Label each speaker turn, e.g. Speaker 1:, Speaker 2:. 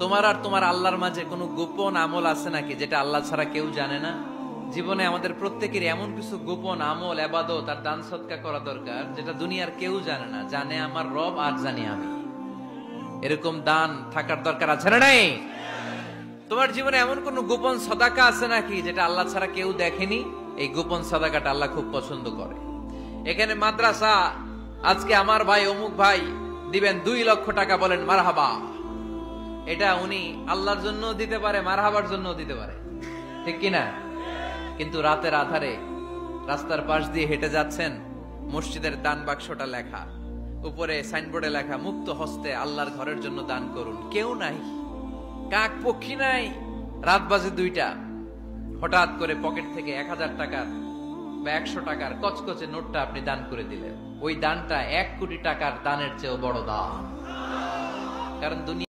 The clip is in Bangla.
Speaker 1: তোমার আর তোমার আল্লাহর মাঝে কোনো গোপন আমল আছে নাকি যেটা আল্লাহ ছাড়া কেউ জানে না? জীবনে আমাদের প্রত্যেকের এমন কিছু গোপন আমল, ইবাদত আর দান সদকা করা দরকার যেটা দুনিয়ার কেউ জানে না, জানে আমার রব আর জানি আমি। এরকম দান থাকার দরকার আছে না নাই? তোমার জীবনে এমন কোন গোপন সদাকা আছে নাকি যেটা আল্লাহ ছাড়া কেউ দেখেনি? এই গোপন সদাকাটা আল্লাহ খুব পছন্দ করে। এখানে মাদ্রাসা আজকে আমার ভাই অমুক ভাই দিবেন 2 লক্ষ টাকা, বলেন মারহাবা। এটা উনি আল্লাহর জন্য দিতে পারে, মারহাবার জন্য দিতে পারে, ঠিক কিনা? কিন্তু রাতের আধারে রাস্তার পাশ দিয়ে হেঁটে যাচ্ছেন, মসজিদের দান বাক্সটা লেখা, উপরে সাইনবোর্ডে লেখা মুক্ত হস্তে আল্লাহর ঘরের জন্য দান করুন। কেউ নাই, কাক পক্ষী নাই। রাত বাজে 2টা, হঠাৎ করে পকেট থেকে 1000 টাকার বা 100 টাকার কচকচে নোটটা আপনি দান করে দিলেন। ওই দানটা 1 কোটি টাকার দানের চেয়েও বড় দান। কারণ দুনিয়া